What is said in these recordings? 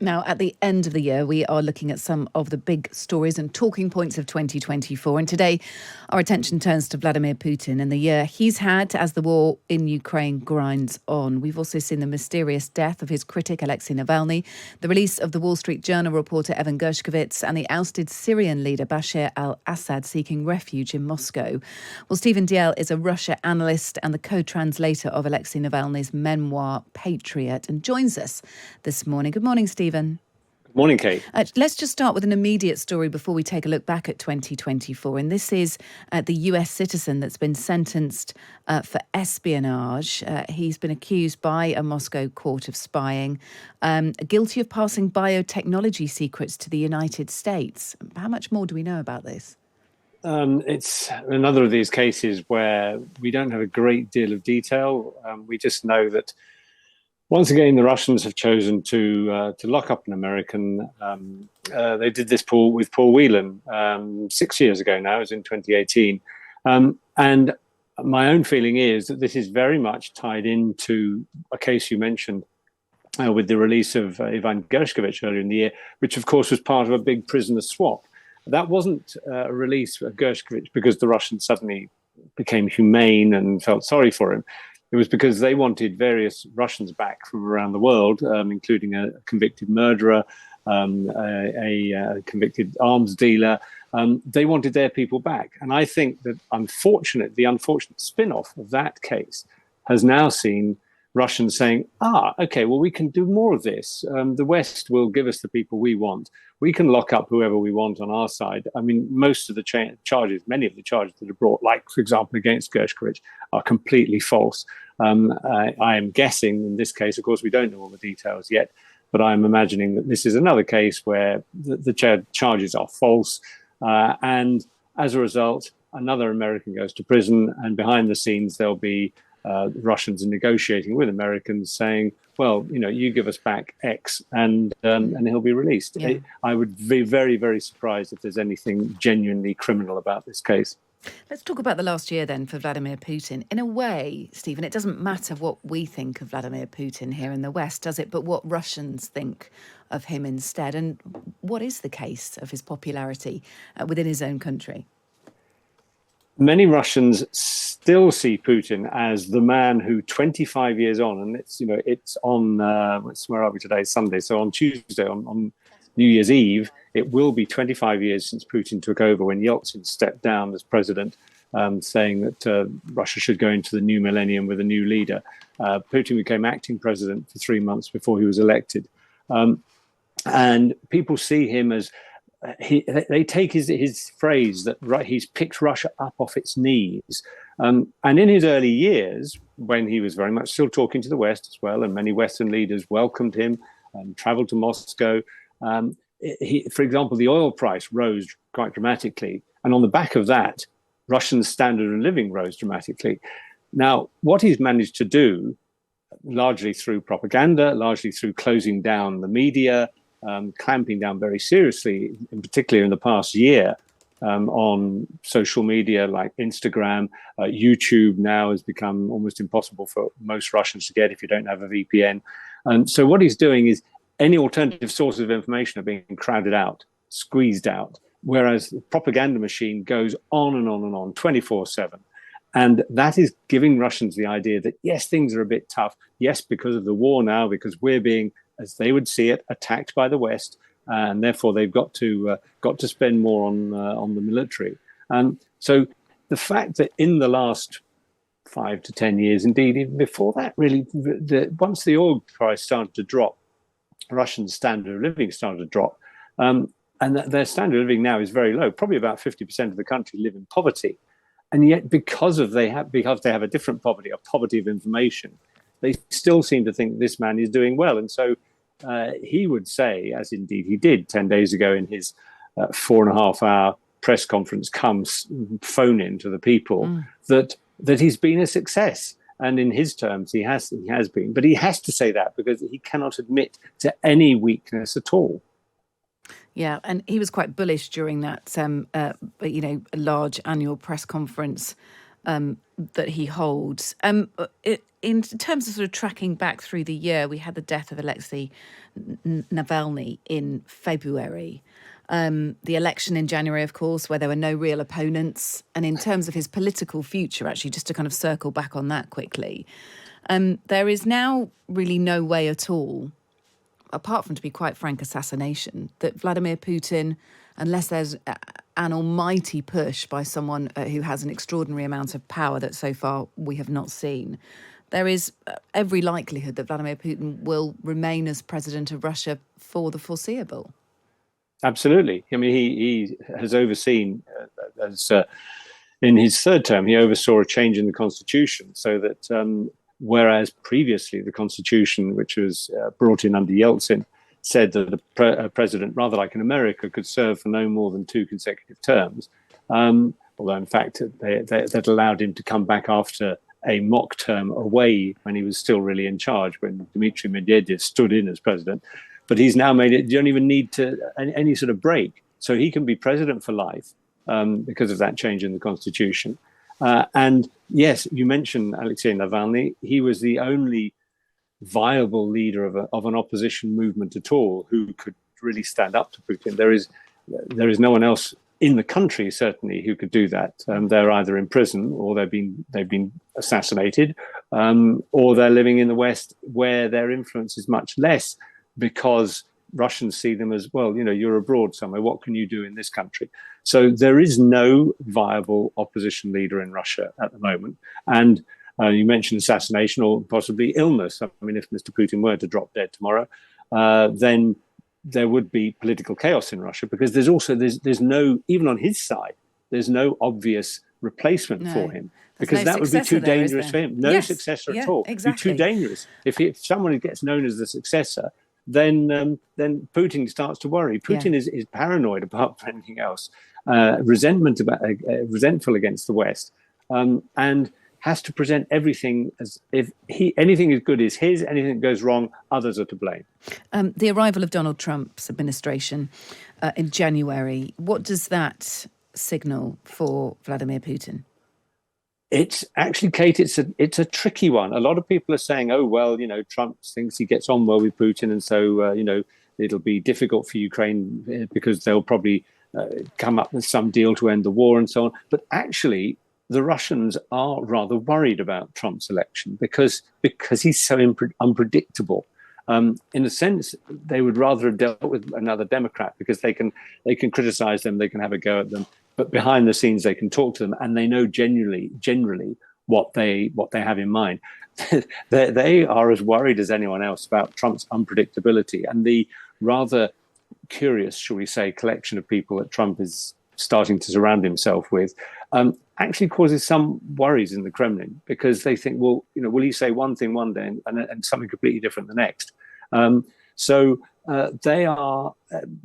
Now, at the end of the year, we are looking at some of the big stories and talking points of 2024. And today, our attention turns to Vladimir Putin and the year he's had as the war in Ukraine grinds on. We've also seen the mysterious death of his critic, Alexei Navalny, the release of the Wall Street Journal reporter Evan Gershkovich, and the ousted Syrian leader Bashar al-Assad seeking refuge in Moscow. Well, Stephen Dalziel is a Russia analyst and the co-translator of Alexei Navalny's memoir, Patriot, and joins us this morning. Good morning, Stephen. Morning, Kate. Let's just start with an immediate story before we take a look back at 2024. And this is the US citizen that's been sentenced for espionage. He's been accused by a Moscow court of spying, guilty of passing biotechnology secrets to the United States. How much more do we know about this? It's another of these cases where we don't have a great deal of detail. We just know that once again, the Russians have chosen to lock up an American. They did this with Paul Whelan 6 years ago now, it was in 2018. And my own feeling is that this is very much tied into a case you mentioned with the release of Ivan Gershkovich earlier in the year, which of course was part of a big prisoner swap. That wasn't a release of Gershkovich because the Russians suddenly became humane and felt sorry for him. It was because they wanted various Russians back from around the world, including a convicted murderer, a convicted arms dealer. They wanted their people back. And I think that the unfortunate spin-off of that case has now seen Russians saying, okay, well, we can do more of this. The West will give us the people we want. We can lock up whoever we want on our side. I mean, most of the charges, many of the charges that are brought, like, for example, against Gershkovich, are completely false. I am guessing in this case, of course, we don't know all the details yet, but I'm imagining that this is another case where the charges are false. And as a result, another American goes to prison, and behind the scenes, there'll be Russians negotiating with Americans saying, well, you give us back X and he'll be released. Yeah. I would be very, very surprised if there's anything genuinely criminal about this case. Let's talk about the last year then for Vladimir Putin. In a way, Stephen, it doesn't matter what we think of Vladimir Putin here in the West, does it? But what Russians think of him instead. And what is the case of his popularity within his own country? Many Russians still see Putin as the man who 25 years on, and it's on, where are we today? Sunday. So on Tuesday, on New Year's Eve, it will be 25 years since Putin took over when Yeltsin stepped down as president, saying that Russia should go into the new millennium with a new leader. Putin became acting president for 3 months before he was elected. And people see him as, they take his phrase that he's picked Russia up off its knees. And in his early years, when he was very much still talking to the West as well, and many Western leaders welcomed him and traveled to Moscow, for example, the oil price rose quite dramatically. And on the back of that, Russian standard of living rose dramatically. Now, what he's managed to do, largely through propaganda, largely through closing down the media, clamping down very seriously, in particular in the past year, on social media like Instagram, YouTube now has become almost impossible for most Russians to get if you don't have a VPN. And so what he's doing is any alternative sources of information are being crowded out, squeezed out, whereas the propaganda machine goes on and on and on, 24/7. And that is giving Russians the idea that, yes, things are a bit tough. Yes, because of the war now, because we're being, as they would see it, attacked by the West, and therefore they've got to spend more on the military. And so the fact that in the last 5 to 10 years, indeed, even before that, really, once the oil price started to drop, Russian standard of living started to drop, and their standard of living now is very low. Probably about 50% of the country live in poverty, and yet because they have a different poverty, a poverty of information, they still seem to think this man is doing well. And so he would say, as indeed he did 10 days ago in his 4.5-hour press conference, phone in to the people, that he's been a success. And in his terms, he has been. But he has to say that because he cannot admit to any weakness at all. Yeah, and he was quite bullish during that, large annual press conference that he holds. In terms of sort of tracking back through the year, we had the death of Alexei Navalny in February. The election in January, of course, where there were no real opponents. And in terms of his political future, actually, just to kind of circle back on that quickly, there is now really no way at all, apart from, to be quite frank, assassination, that Vladimir Putin, unless there's an almighty push by someone who has an extraordinary amount of power that so far we have not seen, there is every likelihood that Vladimir Putin will remain as president of Russia for the foreseeable. Absolutely. I mean, he has overseen, in his third term, he oversaw a change in the constitution so that whereas previously the constitution, which was brought in under Yeltsin, said that a president, rather like in America, could serve for no more than 2 consecutive terms, although in fact that allowed him to come back after a mock term away when he was still really in charge, when Dmitry Medvedev stood in as president. But he's now made it, you don't even need to any sort of break. So he can be president for life because of that change in the constitution. And yes, you mentioned Alexei Navalny. He was the only viable leader of an opposition movement at all who could really stand up to Putin. There is no one else in the country, certainly, who could do that. They're either in prison or they've been assassinated, or they're living in the West where their influence is much less, because Russians see them as, well, you're abroad somewhere. What can you do in this country? So there is no viable opposition leader in Russia at the moment. And you mentioned assassination or possibly illness. I mean, if Mr. Putin were to drop dead tomorrow, then there would be political chaos in Russia, because there's no, even on his side, there's no obvious replacement for him, because that would be too dangerous for him. No successor at all. Exactly. Be too dangerous. If someone gets known as the successor, then Putin starts to worry. Putin is paranoid, apart from anything else, resentful against the West, and has to present everything as if anything is good is his, anything that goes wrong, others are to blame. The arrival of Donald Trump's administration in January, what does that signal for Vladimir Putin? It's actually, Kate, it's a tricky one. A lot of people are saying, oh, well, Trump thinks he gets on well with Putin, and so, it'll be difficult for Ukraine because they'll probably come up with some deal to end the war and so on. But actually, the Russians are rather worried about Trump's election because he's so unpredictable. In a sense, they would rather have dealt with another Democrat, because they can criticize them, they can have a go at them, but behind the scenes they can talk to them, and they know generally what they have in mind. They are as worried as anyone else about Trump's unpredictability, and the rather curious, shall we say, collection of people that Trump is starting to surround himself with actually causes some worries in the Kremlin, because they think, well, will he say one thing one day and something completely different the next? So they are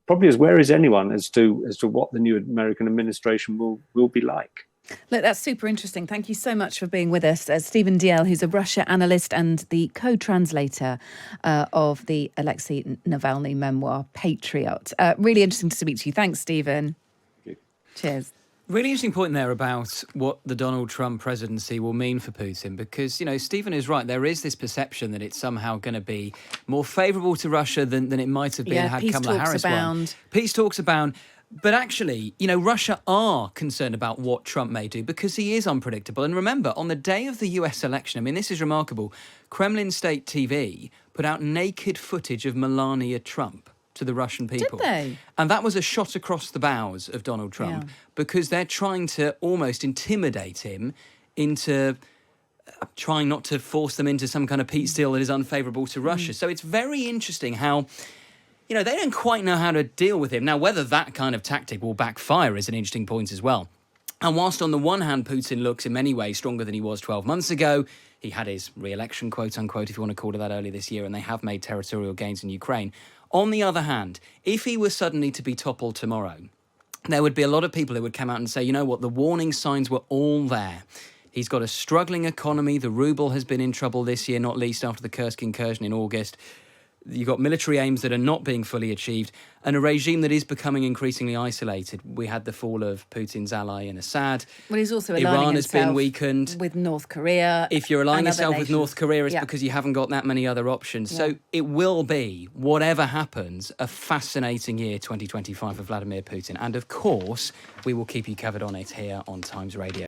probably as wary as anyone as to what the new American administration will be like. Look, that's super interesting. Thank you so much for being with us. Stephen Dalziel, who's a Russia analyst and the co-translator of the Alexei Navalny memoir, Patriot. Really interesting to speak to you. Thanks, Stephen. Thank you. Cheers. Really interesting point there about what the Donald Trump presidency will mean for Putin, because, Stephen is right. There is this perception that it's somehow going to be more favourable to Russia than it might have been had Kamala Harris won. Peace talks abound. But actually, Russia are concerned about what Trump may do, because he is unpredictable. And remember, on the day of the US election, I mean, this is remarkable, Kremlin State TV put out naked footage of Melania Trump to the Russian people. Did they? And that was a shot across the bows of Donald Trump, because they're trying to almost intimidate him into trying not to force them into some kind of peace deal that is unfavourable to Russia. So it's very interesting how, they don't quite know how to deal with him. Now, whether that kind of tactic will backfire is an interesting point as well. And whilst on the one hand, Putin looks in many ways stronger than he was 12 months ago, he had his re-election, quote unquote, if you want to call it that, earlier this year, and they have made territorial gains in Ukraine. On the other hand, if he were suddenly to be toppled tomorrow, there would be a lot of people who would come out and say, you know what, the warning signs were all there. He's got a struggling economy. The ruble has been in trouble this year, not least after the Kursk incursion in August. You've got military aims that are not being fully achieved, and a regime that is becoming increasingly isolated. We had the fall of Putin's ally in Assad. Well, he's also aligning Iran has been himself weakened with North Korea. If you're aligning and other yourself with North nations. Korea, it's Yeah. because you haven't got that many other options. Yeah. So it will be, whatever happens, a fascinating year 2025 for Vladimir Putin. And of course, we will keep you covered on it here on Times Radio.